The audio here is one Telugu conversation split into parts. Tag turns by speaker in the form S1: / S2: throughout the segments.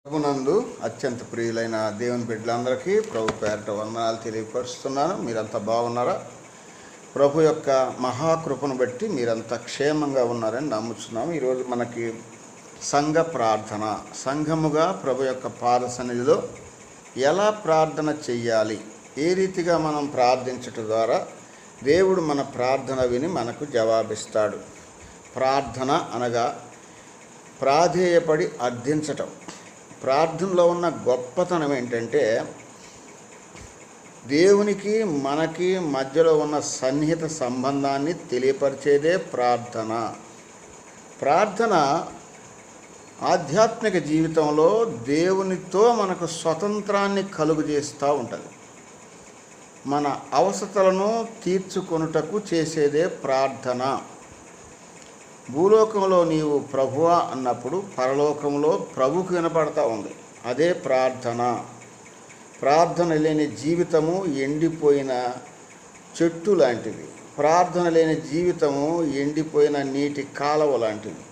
S1: ప్రభునందు అత్యంత ప్రియులైన దేవుని బిడ్డలందరికీ ప్రభు పేరిట వందనాలు తెలియపరుస్తున్నాను. మీరంతా బాగున్నారా? ప్రభు యొక్క మహాకృపను బట్టి మీరంతా క్షేమంగా ఉన్నారని నమ్ముతున్నాము. ఈరోజు మనకి సంఘ ప్రార్థన, సంఘముగా ప్రభు యొక్క పాద సన్నిధిలో ఎలా ప్రార్థన చెయ్యాలి, ఏ రీతిగా మనం ప్రార్థించటం ద్వారా దేవుడు మన ప్రార్థన విని మనకు జవాబిస్తాడు. ప్రార్థన అనగా ప్రాధేయపడి అర్థించటం. ప్రార్థనలో ఉన్న గొప్పతనం ఏంటంటే దేవునికి మనకి మధ్యలో ఉన్న సన్నిహిత సంబంధాన్ని తెలియపరిచేదే ప్రార్థన. ప్రార్థన ఆధ్యాత్మిక జీవితంలో దేవునితో మనకు స్వతంత్రాన్ని కలుగజేస్తూ ఉంటుంది. మన అవసరతలను తీర్చుకొనుటకు చేసేదే ప్రార్థన. భూలోకంలో నీవు ప్రభువా అన్నప్పుడు పరలోకంలో ప్రభుకు వినపడతా ఉంది. అదే ప్రార్థన. ప్రార్థన లేని జీవితము ఎండిపోయిన చెట్టు లాంటిది. ప్రార్థన లేని జీవితము ఎండిపోయిన నీటి కాలువ లాంటిది.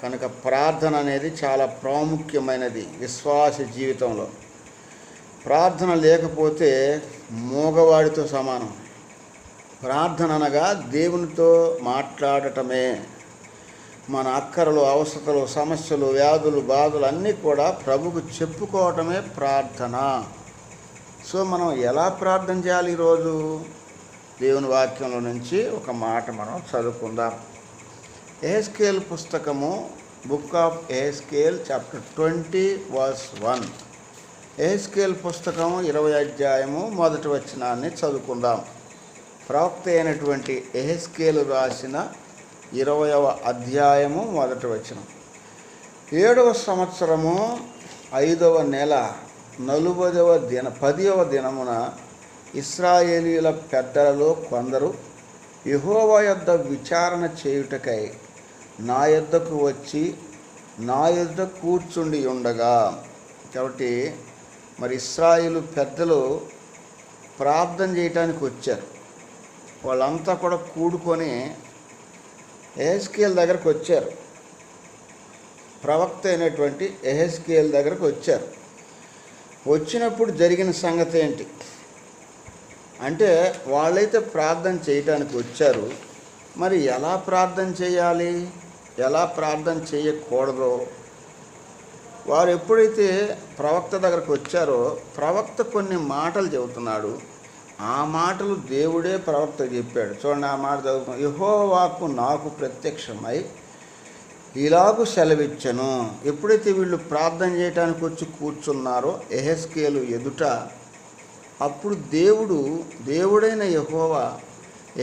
S1: కనుక ప్రార్థన అనేది చాలా ప్రాముఖ్యమైనది విశ్వాస జీవితంలో. ప్రార్థన లేకపోతే మూగవాడితో సమానం. ప్రార్థన అనగా దేవునితో మాట్లాడటమే. మన అక్కరలు, అవసరతలు, సమస్యలు, వ్యాధులు, బాధలు అన్నీ కూడా ప్రభుకు చెప్పుకోవటమే ప్రార్థన. సో మనం ఎలా ప్రార్థన చేయాలి? ఈరోజు దేవుని వాక్యంలో నుంచి ఒక మాట మనం చదువుకుందాం. ఎహెజ్కేలు పుస్తకము, book of Ezekiel, chapter 20 verse 1. Ezekiel పుస్తకం 20వ అధ్యాయము 1వ వచనాన్ని చదువుకుందాం. ప్రవక్త అయినటువంటి ఎహెజ్కేలు రాసిన 20వ అధ్యాయము 1వ వచనం. 7వ సంవత్సరము 5వ నెల 10వ దినమున ఇశ్రాయేలీయుల పెద్దలలో కొందరు యెహోవా యొద్ద విచారణ చేయుటకై నా యొద్దకు వచ్చి నా యొద్ద కూర్చుండి ఉండగా. కాబట్టి మరి ఇశ్రాయేలు పెద్దలు ప్రార్థన చేయటానికి వచ్చారు. వాళ్ళంతా కూడా కూడుకొని ఎహెజ్కేలు దగ్గరకు వచ్చారు. ప్రవక్త అయినటువంటి ఎహెజ్కేలు దగ్గరకు వచ్చారు. వచ్చినప్పుడు జరిగిన సంగతి ఏంటి అంటే, వాళ్ళైతే ప్రార్థన చేయటానికి వచ్చారు. మరి ఎలా ప్రార్థన చేయాలి, ఎలా ప్రార్థన చేయకూడదో, వారు ఎప్పుడైతే ప్రవక్త దగ్గరకు వచ్చారో ప్రవక్త కొన్ని మాటలు చెబుతున్నాడు. ఆ మాటలు దేవుడే ప్రవక్త చెప్పాడు. చూడండి, ఆ మాట చదువుతాం. యెహోవాకు నాకు ప్రత్యక్షమై ఇలాగు సెలవిచ్చెను. ఎప్పుడైతే వీళ్ళు ప్రార్థన చేయడానికి వచ్చి కూర్చున్నారో ఎహెజ్కేలు ఎదుట, అప్పుడు దేవుడైన యెహోవా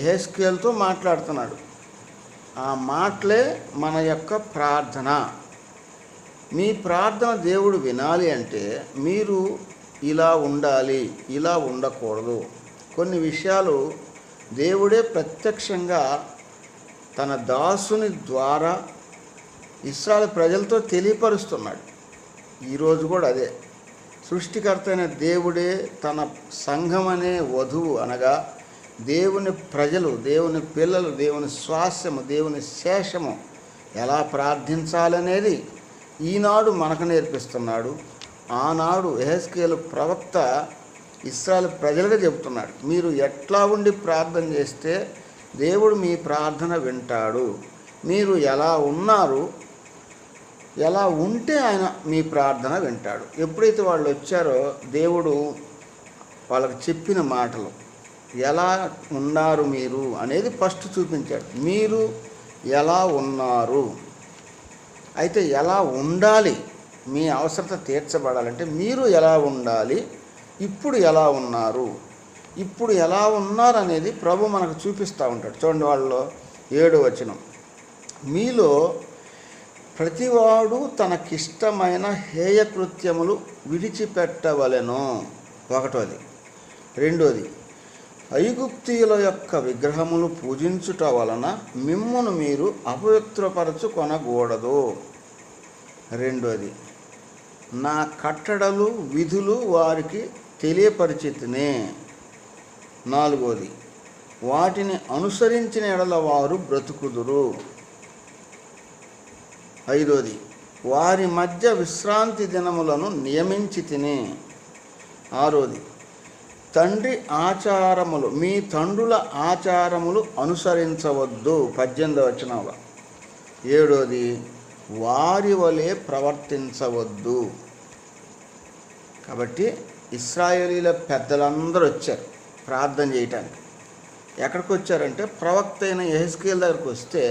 S1: ఎహెజ్కేలుతో మాట్లాడుతున్నాడు. ఆ మాటలే మన యొక్క ప్రార్థన. మీ ప్రార్థన దేవుడు వినాలి అంటే మీరు ఇలా ఉండాలి, ఇలా ఉండకూడదు. కొన్ని విషయాలు దేవుడే ప్రత్యక్షంగా తన దాసుని ద్వారా ఇశ్రాయేలు ప్రజలతో తెలియపరుస్తున్నాడు. ఈరోజు కూడా అదే. సృష్టికర్త అయిన దేవుడే తన సంఘం అనే వధువు అనగా దేవుని ప్రజలు, దేవుని పిల్లలు, దేవుని స్వాస్యము, దేవుని శేషము ఎలా ప్రార్థించాలనేది ఈనాడు మనకు నేర్పిస్తున్నాడు. ఆనాడు ఎహెజ్కేలు ప్రవక్త ఇశ్రాయేలు ప్రజలుగా చెబుతున్నాడు. మీరు ఎట్లా ఉండి ప్రార్థన చేస్తే దేవుడు మీ ప్రార్థన వింటాడు. మీరు ఎలా ఉన్నారు, ఎలా ఉంటే ఆయన మీ ప్రార్థన వింటాడు. ఎప్పుడైతే వాళ్ళు వచ్చారో దేవుడు వాళ్ళకి చెప్పిన మాటలు, ఎలా ఉన్నారు మీరు అనేది ఫస్ట్ చూపించాడు. మీరు ఎలా ఉన్నారు, అయితే ఎలా ఉండాలి, మీ అవసరత తీర్చబడాలంటే మీరు ఎలా ఉండాలి, ఇప్పుడు ఎలా ఉన్నారు, ఇప్పుడు ఎలా ఉన్నారు అనేది ప్రభు మనకు చూపిస్తూ ఉంటాడు. చూడండి, వాళ్ళలో 7వ వచనం. మీలో ప్రతివాడు తనకిష్టమైన హేయకృత్యములు విడిచిపెట్టవలెను. 1వది. 2వది, ఐగుప్తీయుల యొక్క విగ్రహములు పూజించుట వలన మిమ్మును మీరు అపవిత్రపరచుకొనకూడదు. 2వది, నా కట్టడలు విధులు వారికి తెలియపరిచితినే. 4వది, వాటిని అనుసరించిన ఎడల వారు బ్రతుకుదురు. 5వది, వారి మధ్య విశ్రాంతి దినములను నియమించి తిని. 6, తండ్రి ఆచారములు, మీ తండ్రుల ఆచారములు అనుసరించవద్దు. 18వ వచనంలో. 7, వారి వలె ప్రవర్తించవద్దు. కాబట్టి ఇశ్రాయేలీల పెద్దలందరూ వచ్చారు ప్రార్థన చేయటానికి. ఎక్కడికి వచ్చారంటే ప్రవక్త అయిన యెహెజ్కేలు దగ్గరికి వస్తే,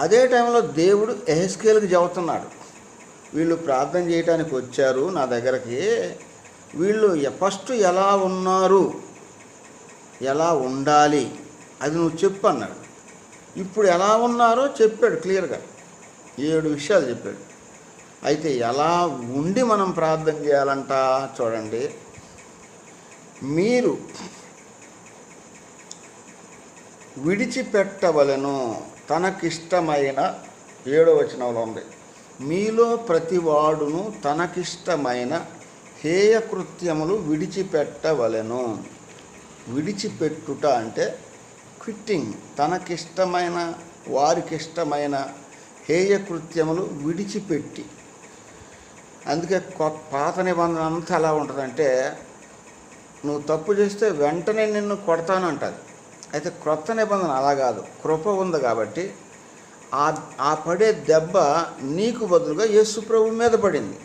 S1: అదే టైంలో దేవుడు యెహెజ్కేలుకి చెబుతున్నాడు, వీళ్ళు ప్రార్థన చేయటానికి వచ్చారు నా దగ్గరికి, వీళ్ళు ఫస్ట్ ఎలా ఉన్నారు, ఎలా ఉండాలి అది నువ్వు చెప్పు అన్నాడు. ఇప్పుడు ఎలా ఉన్నారో చెప్పాడు క్లియర్గా, 7 విషయాలు చెప్పాడు. అయితే ఎలా ఉండి మనం ప్రార్థన చేయాలంట చూడండి. మీరు విడిచిపెట్టవలెను తనకిష్టమైన, 7వ వచనంలో ఉంది, మీలో ప్రతివాడును తనకిష్టమైన హేయ కృత్యములు విడిచిపెట్టవలెను. విడిచిపెట్టుట అంటే క్విట్టింగ్. తనకిష్టమైన, వారికిష్టమైన హేయ కృత్యములు విడిచిపెట్టి. అందుకే పాత నిబంధన అంతా ఎలా ఉంటుందంటే, నువ్వు తప్పు చేస్తే వెంటనే నిన్ను కొడతానంటుంది. అయితే క్రొత్త నిబంధన అలా కాదు, కృప ఉంది కాబట్టి ఆ పడే దెబ్బ నీకు బదులుగా యేసు ప్రభు మీద పడింది.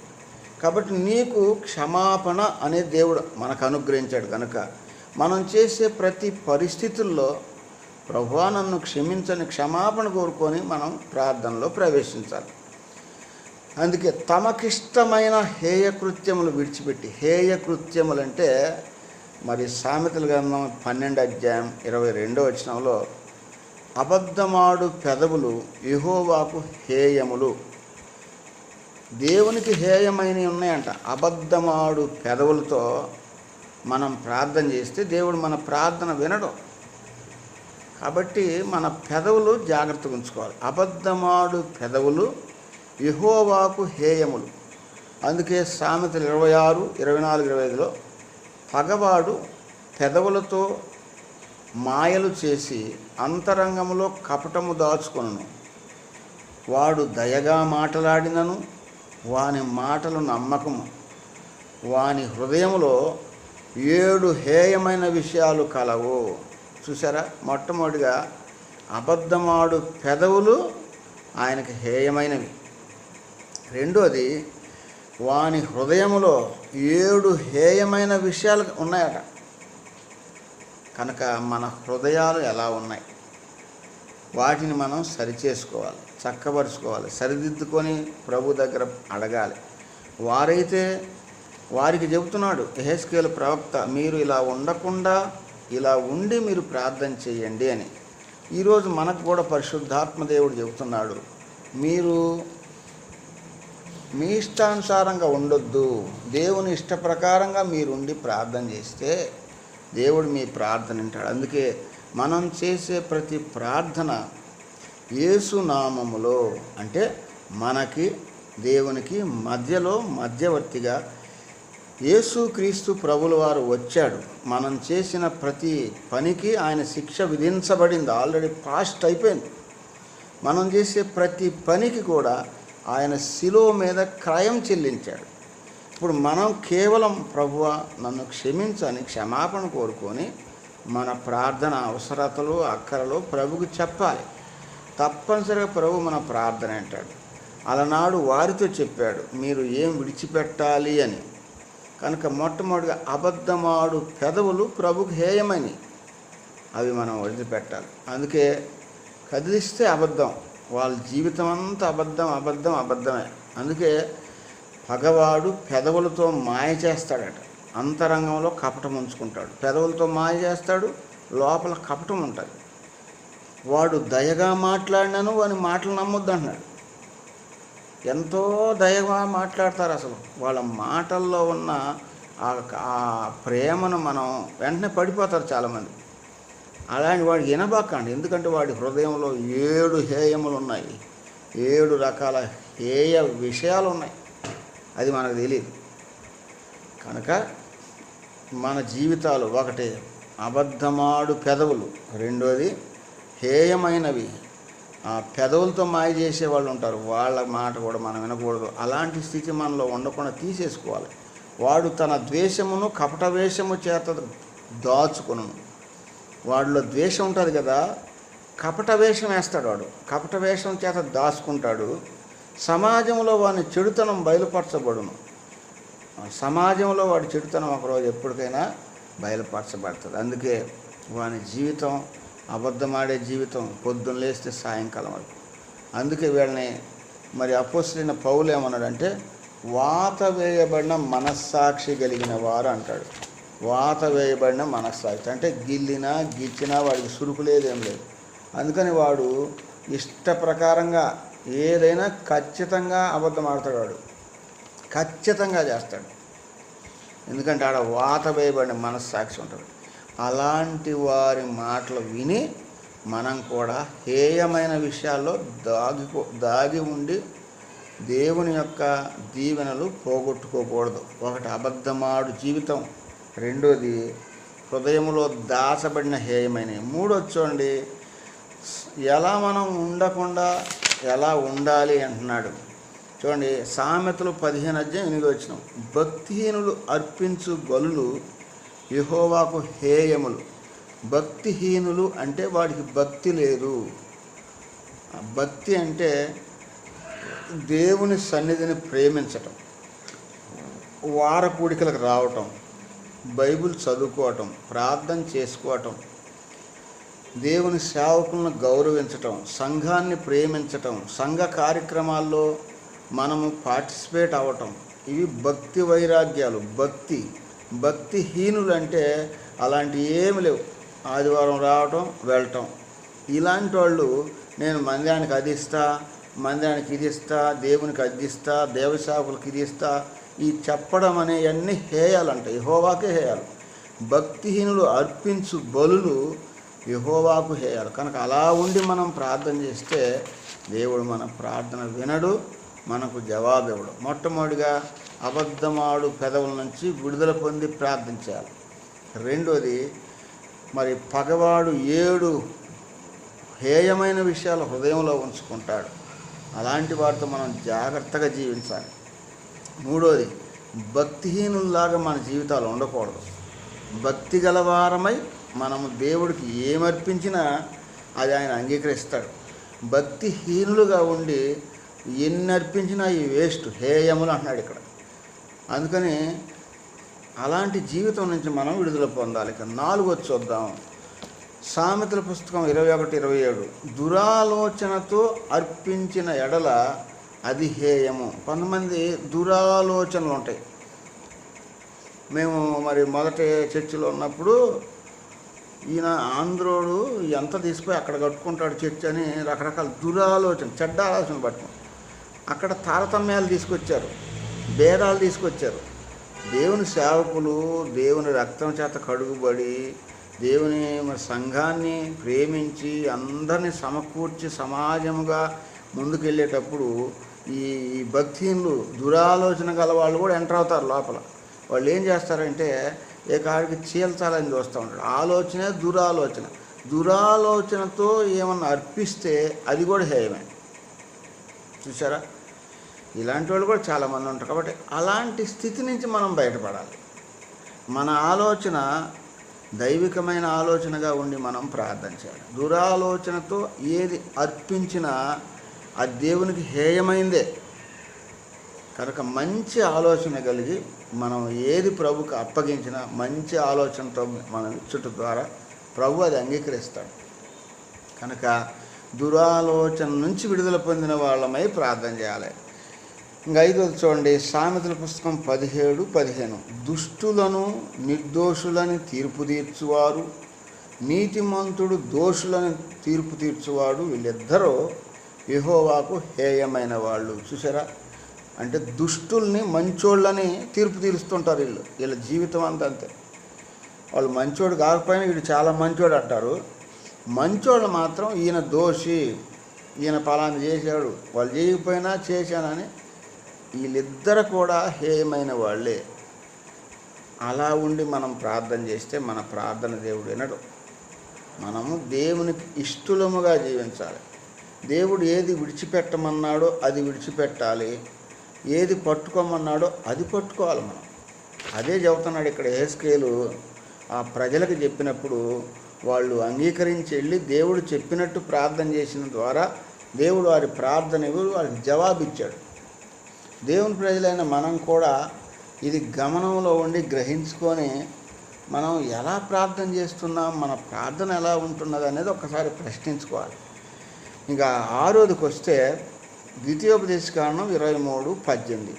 S1: కాబట్టి నీకు క్షమాపణ అనే దేవుడు మనకు అనుగ్రహించాడు కనుక మనం చేసే ప్రతి పరిస్థితుల్లో ప్రభువా నన్ను క్షమించని క్షమాపణ కోరుకొని మనం ప్రార్థనలో ప్రవేశించాలి. అందుకే తమకిష్టమైన హేయ కృత్యములు విడిచిపెట్టి. హేయ కృత్యములు అంటే మరి సామెతల గ్రంథం 12:22 వచనంలో, అబద్ధమాడు పెదవులు యెహోవాకు హేయములు. దేవునికి హేయమైనవి ఉన్నాయంట. అబద్ధమాడు పెదవులతో మనం ప్రార్థన చేస్తే దేవుడు మన ప్రార్థన వినడు. కాబట్టి మన పెదవులు జాగ్రత్తగా ఉంచుకోవాలి. అబద్ధమాడు పెదవులు యెహోవాకు హేయములు. అందుకే సామెతలు 26, 24, 25లో, పగవాడు పెదవులతో మాయలు చేసి అంతరంగములో కపటము దాచుకొనును. వాడు దయగా మాటలాడినను వాని మాటలు నమ్మకము. వాని హృదయములో 7 హేయమైన విషయాలు కలవు. చూసారా, మొట్టమొదటిగా అబద్ధమాడు పెదవులు ఆయనకి హేయమైనవి. రెండోది, వాని హృదయములో 7 హేయమైన విషయాలు ఉన్నాయట. కనుక మన హృదయాలు ఎలా ఉన్నాయి, వాటిని మనం సరిచేసుకోవాలి, చక్కబరుచుకోవాలి, సరిదిద్దుకొని ప్రభు దగ్గర అడగాలి. వారికి చెబుతున్నాడు యెహెజ్కేలు ప్రవక్త, మీరు ఇలా ఉండకుండా ఇలా ఉండి మీరు ప్రార్థన చేయండి అని. ఈరోజు మనకు కూడా పరిశుద్ధాత్మ దేవుడు చెబుతున్నాడు, మీరు మీ ఇష్టానుసారంగా ఉండొద్దు, దేవుని ఇష్ట ప్రకారంగా మీరుండి ప్రార్థన చేస్తే దేవుడు మీ ప్రార్థన వింటాడు. అందుకే మనం చేసే ప్రతి ప్రార్థన యేసు నామములో, అంటే మనకి దేవునికి మధ్యలో మధ్యవర్తిగా యేసుక్రీస్తు ప్రభుల వారు వచ్చాడు. మనం చేసిన ప్రతి పనికి ఆయన శిక్ష విధించబడింది, ఆల్రెడీ పాస్ట్ అయిపోయింది. మనం చేసే ప్రతి పనికి కూడా ఆయన శిలువ మీద క్రయం చెల్లించాడు. ఇప్పుడు మనం కేవలం ప్రభువా నన్ను క్షమించని క్షమాపణ కోరుకొని మన ప్రార్థన అవసరతలు అక్కరలు ప్రభుకు చెప్పాలి. తప్పనిసరిగా ప్రభు మన ప్రార్థన అంటాడు. అలనాడు వారితో చెప్పాడు, మీరు ఏం విడిచిపెట్టాలి అని. కనుక మొట్టమొదటిగా అబద్ధమాడు పెదవులు ప్రభుకు హేయమని, అవి మనం వదిలిపెట్టాలి. అందుకే కదిలిస్తే అబద్ధం, వాళ్ళ జీవితం అంతా అబద్ధమే. అందుకే పగవాడు పెదవులతో మాయ చేస్తాడట, అంతరంగంలో కపటం ఉంచుకుంటాడు. పెదవులతో మాయ చేస్తాడు, లోపల కపటం ఉంటుంది. వాడు దయగా మాట్లాడినాను వాని మాటలు నమ్మొద్దు అంటున్నాడు. ఎంతో దయగా మాట్లాడతారు. అసలు వాళ్ళ మాటల్లో ఉన్న ఆ ప్రేమను మనం వెంటనే పడిపోతారు చాలామంది. అలాంటి వాడికి వినబాకండి, ఎందుకంటే వాడి హృదయంలో 7 హేయములు ఉన్నాయి, 7 రకాల హేయ విషయాలు ఉన్నాయి. అది మనకు తెలియదు. కనుక మన జీవితాలు, ఒకటి అబద్ధమాడు పెదవులు, రెండోది హేయమైనవి, ఆ పెదవులతో మాయ చేసే వాళ్ళు ఉంటారు, వాళ్ళ మాట కూడా మనం వినకూడదు. అలాంటి స్థితి మనలో ఉండకుండా తీసేసుకోవాలి. వాడు తన ద్వేషమును కపట వేషము చేత దాచుకొను. వాడిలో ద్వేషం ఉంటుంది కదా, కపట వేషం వేస్తాడు. వాడు కపట వేషం చేత దాచుకుంటాడు. సమాజంలో వాని చెడుతనం బయలుపరచబడును. సమాజంలో వాడి చెడుతనం ఒకరోజు ఎప్పటికైనా బయలుపరచబడుతుంది. అందుకే వాని జీవితం అబద్ధమాడే జీవితం, పొద్దున్న లేస్తే సాయంకాలం వరకు. అందుకే వీళ్ళని మరి అపోస్తలుడైన పౌలు ఏమన్నాడంటే, వాత వేయబడిన మనస్సాక్షి కలిగిన వారు అంటాడు. వాత వేయబడిన మనస్సాక్షి అంటే గిల్లినా గిచ్చినా వాడికి సురుకు లేదేం లేదు. అందుకని వాడు ఇష్ట ప్రకారంగా ఏదైనా ఖచ్చితంగా అబద్ధం ఆడతాడు. వాడు ఖచ్చితంగా చేస్తాడు. ఎందుకంటే ఆడ వాత వేయబడిన మనస్సాక్షి ఉంటుంది. అలాంటి వారి మాటలు విని మనం కూడా హేయమైన విషయాల్లో దాగి ఉండి దేవుని యొక్క దీవెనలు పోగొట్టుకోకూడదు. ఒకటి అబద్ధమాడు జీవితం, రెండోది హృదయంలో దాచబడిన హేయమైనవి. మూడోది చూడండి, ఎలా మనం ఉండకుండా ఎలా ఉండాలి అంటున్నాడు. చూడండి, సామెతలు 15:8 భక్తిహీనులు అర్పించు బలులు యెహోవాకు హేయములు. భక్తిహీనులు అంటే వాడికి భక్తి లేదు. భక్తి అంటే దేవుని సన్నిధిని ప్రేమించటం, వారకూడికలకు రావటం, బైబిల్ చదువుకోవటం, ప్రార్థన చేసుకోవటం, దేవుని సేవకులను గౌరవించటం, సంఘాన్ని ప్రేమించటం, సంఘ కార్యక్రమాల్లో మనము పార్టిసిపేట్ అవ్వటం, ఇవి భక్తి వైరాగ్యాలు. భక్తిహీనులు అంటే అలాంటి ఏమి లేవు. ఆదివారం రావటం వెళ్ళటం. ఇలాంటి వాళ్ళు నేను మందిరానికి అది ఇస్తా, మందిరానికి ఇది ఇస్తా, దేవునికి అది ఇస్తా, దేవసేవకులకు ఇది ఇస్తా, ఈ చెప్పడం అనేవన్నీ హేయాలంట, యెహోవాకే హేయాలు. భక్తిహీనులు అర్పించు బలులు యెహోవాకు హేయాలు. కనుక అలా ఉండి మనం ప్రార్థన చేస్తే దేవుడు మన ప్రార్థన వినడు, మనకు జవాబు ఇవ్వడు. మొట్టమొదటిగా అబద్ధమాడు పెదవుల నుంచి విడుదల పొంది ప్రార్థించాలి. రెండోది, మరి పగవాడు 7 హేయమైన విషయాలు హృదయంలో ఉంచుకుంటాడు. అలాంటి వారితో మనం జాగ్రత్తగా జీవించాలి. మూడోది, భక్తిహీనుల్లాగా మన జీవితాలు ఉండకూడదు. భక్తి గలవారమై మనము దేవుడికి ఏమర్పించినా అది ఆయన అంగీకరిస్తాడు. భక్తిహీనులుగా ఉండి ఎన్ని అర్పించినా ఈ వేస్ట్, హేయములు అంటున్నాడు ఇక్కడ. అందుకని అలాంటి జీవితం నుంచి మనం విడుదల పొందాలి. ఇక 4 చూద్దాం. సామెతల పుస్తకం 21:27 దురాలోచనతో అర్పించిన ఎడల అది హేయము. కొంతమంది దురాలోచనలు ఉంటాయి. మేము మరి మొదటి చర్చిలో ఉన్నప్పుడు ఈయన ఆంధ్రోడు ఎంత తీసుకుపోయి అక్కడ కట్టుకుంటాడు చర్చ్ అని రకరకాల దురాలోచన, చెడ్డ ఆలోచన పట్టుకుని అక్కడ తారతమ్యాలు తీసుకొచ్చారు, భేదాలు తీసుకొచ్చారు. దేవుని సేవకులు దేవుని రక్తం చేత కడుగుబడి దేవుని సంఘాన్ని ప్రేమించి అందరినీ సమకూర్చి సమాజముగా ముందుకెళ్ళేటప్పుడు ఈ భక్తిహీనులు దురాలోచన గల వాళ్ళు కూడా ఎంటర్ అవుతారు లోపల. వాళ్ళు ఏం చేస్తారంటే ఏ కాడికి చీల్చాలని చూస్తూ ఉంటాడు. ఆలోచనే దురాలోచనతో ఏమన్నా అర్పిస్తే అది కూడా హేయమే. చూసారా, ఇలాంటి వాళ్ళు కూడా చాలామంది ఉంటారు. కాబట్టి అలాంటి స్థితి నుంచి మనం బయటపడాలి. మన ఆలోచన దైవికమైన ఆలోచనగా ఉండి మనం ప్రార్థన చేయాలి. దురాలోచనతో ఏది అర్పించినా అది దేవునికి హేయమైందే. కనుక మంచి ఆలోచన కలిగి మనం ఏది ప్రభుకి అప్పగించినా మంచి ఆలోచనతో మనం ఇచ్చుట ద్వారా ప్రభు అది అంగీకరిస్తాడు. కనుక దురాలోచన నుంచి విడుదల పొందిన వాళ్ళమై ప్రార్థన చేయాలి. ఇంకా 5 చూడండి, సామెతల పుస్తకం 17:15 దుష్టులను నిర్దోషులని తీర్పు తీర్చువారు, నీతిమంతుడు దోషులను తీర్పు తీర్చువాడు, వీళ్ళిద్దరూ యెహోవాకు హేయమైన వాళ్ళు. చూసారా, అంటే దుష్టుల్ని మంచోళ్ళని తీర్పు తీరుస్తుంటారు. వీళ్ళ జీవితం అంతే. వాళ్ళు మంచోడు కాకపోయినా వీడు చాలా మంచోడు అంటారు. మంచోళ్ళు మాత్రం ఈయన దోషి, ఈయన పలానా చేశాడు, వాళ్ళు చేయకపోయినా చేశానని వీళ్ళిద్దరు కూడా హేయమైన వాళ్ళే. అలా ఉండి మనం ప్రార్థన చేస్తే మన ప్రార్థన దేవుడు వినడు. మనము దేవునికి ఇష్టలముగా జీవించాలి. దేవుడు ఏది విడిచిపెట్టమన్నాడో అది విడిచిపెట్టాలి, ఏది పట్టుకోమన్నాడో అది పట్టుకోవాలి మనం. అదే చెబుతున్నాడు ఇక్కడ యెహెజ్కేలు ఆ ప్రజలకు చెప్పినప్పుడు. వాళ్ళు అంగీకరించి వెళ్ళి దేవుడు చెప్పినట్టు ప్రార్థన చేసిన ద్వారా దేవుడు వారి ప్రార్థన వారికి జవాబిచ్చాడు. దేవుని ప్రజలైన మనం కూడా ఇది గమనంలో ఉండి గ్రహించుకొని మనం ఎలా ప్రార్థన చేస్తున్నాం, మన ప్రార్థన ఎలా ఉంటున్నది అనేది ఒకసారి ప్రశ్నించుకోవాలి. ఇంకా 6వదికి వస్తే ద్వితీయోపదేశకాండం 23:18.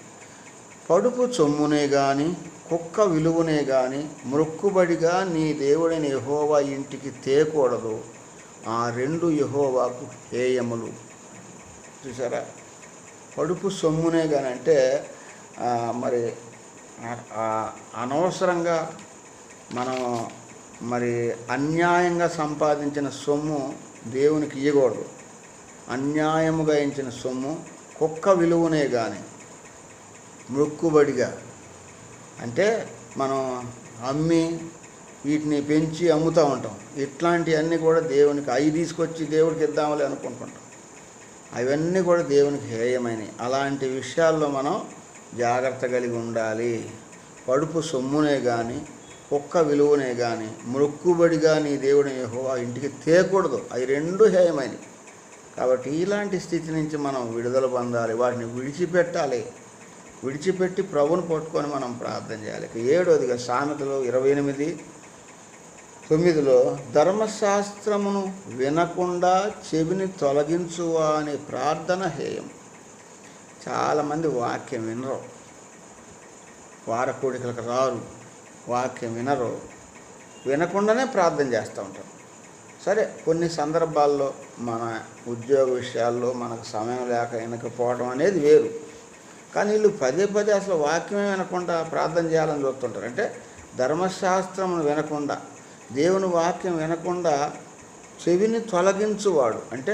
S1: పడుపు చొమ్మునే గాని కుక్క విలువనే గాని మ్రొక్కుబడిగా నీ దేవుడైన యెహోవా ఇంటికి తేకూడదు, ఆ రెండు యెహోవాకు హేయములు. చూసారా, పడుపు సొమ్మునే కానీ అంటే మరి అనవసరంగా మనం మరి అన్యాయంగా సంపాదించిన సొమ్ము దేవునికి ఇవ్వకూడదు. అన్యాయముగా ఇచ్చిన సొమ్ము కుక్క విలువనే కానీ మొక్కుబడిగా అంటే మనం అమ్మి వీటిని పెంచి అమ్ముతూ ఉంటాం. ఇట్లాంటివన్నీ కూడా దేవునికి అవి తీసుకొచ్చి దేవుడికి ఇద్దామని అనుకుంటుంటాం. అవన్నీ కూడా దేవునికి హేయమైనవి. అలాంటి విషయాల్లో మనం జాగ్రత్త కలిగి ఉండాలి. పడుపు సొమ్మునే కానీ కుక్క విలువనే కానీ మొక్కుబడిగా నీ దేవుని యెహోవా ఇంటికి తేకూడదు, అవి రెండు హేయమైనవి. కాబట్టి ఇలాంటి స్థితి నుంచి మనం విడుదల పొందాలి, వాటిని విడిచిపెట్టాలి. విడిచిపెట్టి ప్రభువుని పట్టుకొని మనం ప్రార్థన చేయాలి. 7వదిగా సామెతలు 28:9 ధర్మశాస్త్రమును వినకుండా చెవిని తొలగించువా అనే ప్రార్థన హేయం. చాలామంది వాక్యం వినరు, వారకోడికలకు రారు, వాక్యం వినరు, వినకుండానే ప్రార్థన చేస్తూ ఉంటారు. సరే, కొన్ని సందర్భాల్లో మన ఉద్యోగ విషయాల్లో మనకు సమయం లేక వినకపోవడం అనేది వేరు. కానీ వీళ్ళు పదే పదే అసలు వాక్యమే వినకుండా ప్రార్థన చేయాలని చూస్తుంటారు. అంటే ధర్మశాస్త్రం వినకుండా, దేవుని వాక్యం వినకుండా చెవిని తొలగించువాడు అంటే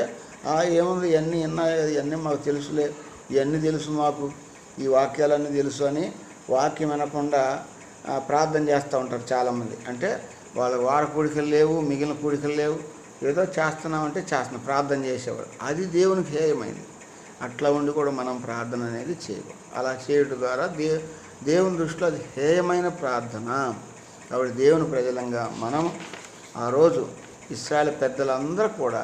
S1: ఏముంది ఇవన్నీ విన్నాయి, ఇవన్నీ మాకు తెలుసులే, ఇవన్నీ తెలుసు, మాకు ఈ వాక్యాలన్నీ తెలుసు అని వాక్యం వినకుండా ప్రార్థన చేస్తూ ఉంటారు చాలామంది. అంటే వాళ్ళ వార కూడికలు లేవు, మిగిలిన కూడికలు లేవు, ఏదో చేస్తున్నామంటే చేస్తున్నాం, ప్రార్థన చేసేవాడు. అది దేవునికి హేయమైంది. అట్లా ఉండి కూడా మనం ప్రార్థన అనేది చేయకూడదు. అలా చేయడం ద్వారా దేవుని దృష్టిలో అది హేయమైన ప్రార్థన. కాబట్టి దేవుని ప్రజలంగా మనం ఆ రోజు ఇశ్రాయేలు పెద్దలందరూ కూడా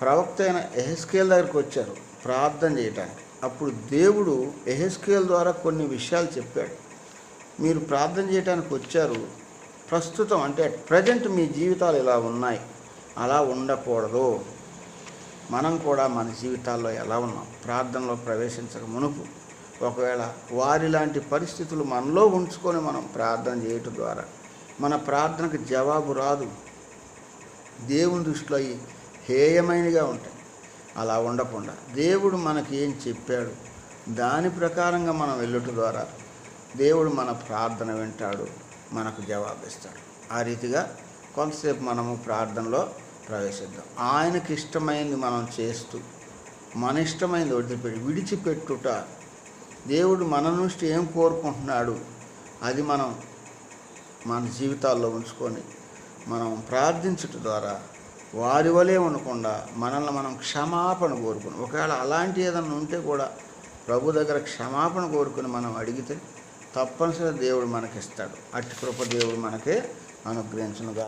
S1: ప్రవక్త అయిన యెహెజ్కేలు దగ్గరికి వచ్చారు ప్రార్థన చేయడానికి. అప్పుడు దేవుడు యెహెజ్కేలు ద్వారా కొన్ని విషయాలు చెప్పాడు. మీరు ప్రార్థన చేయడానికి వచ్చారు, ప్రస్తుతం అంటే ప్రజెంట్ మీ జీవితాలు ఇలా ఉన్నాయి, అలా ఉండకూడదు. మనం కూడా మన జీవితాల్లో ఎలా ఉన్నాం, ప్రార్థనలో ప్రవేశించక మునుపు ఒకవేళ వారిలాంటి పరిస్థితులు మనలో ఉంచుకొని మనం ప్రార్థన చేయటం ద్వారా మన ప్రార్థనకు జవాబు రాదు. దేవుని దృష్టిలో అవి హేయమైనగా ఉంటాయి. అలా ఉండకుండా దేవుడు మనకి ఏం చెప్పాడు దాని ప్రకారంగా మనం వెళ్ళటం ద్వారా దేవుడు మన ప్రార్థన వింటాడు, మనకు జవాబిస్తాడు. ఆ రీతిగా కొంతసేపు మనము ప్రార్థనలో ప్రవేశిద్దాం. ఆయనకి ఇష్టమైంది మనం చేస్తూ మన ఇష్టమైంది విడిచిపెట్టుట. దేవుడు మన నుంచి ఏం కోరుకుంటున్నాడు అది మనం మన జీవితాల్లో ఉంచుకొని మనం ప్రార్థించటం ద్వారా వారి వలే ఉండకుండా మనల్ని మనం క్షమాపణ కోరుకుని, ఒకవేళ అలాంటి ఏదన్నా ఉంటే కూడా ప్రభు దగ్గర క్షమాపణ కోరుకుని మనం అడిగితే తప్పనిసరిగా దేవుడు మనకిస్తాడు. అట్టి కృప దేవుడు మనకే అనుగ్రహించునుగా.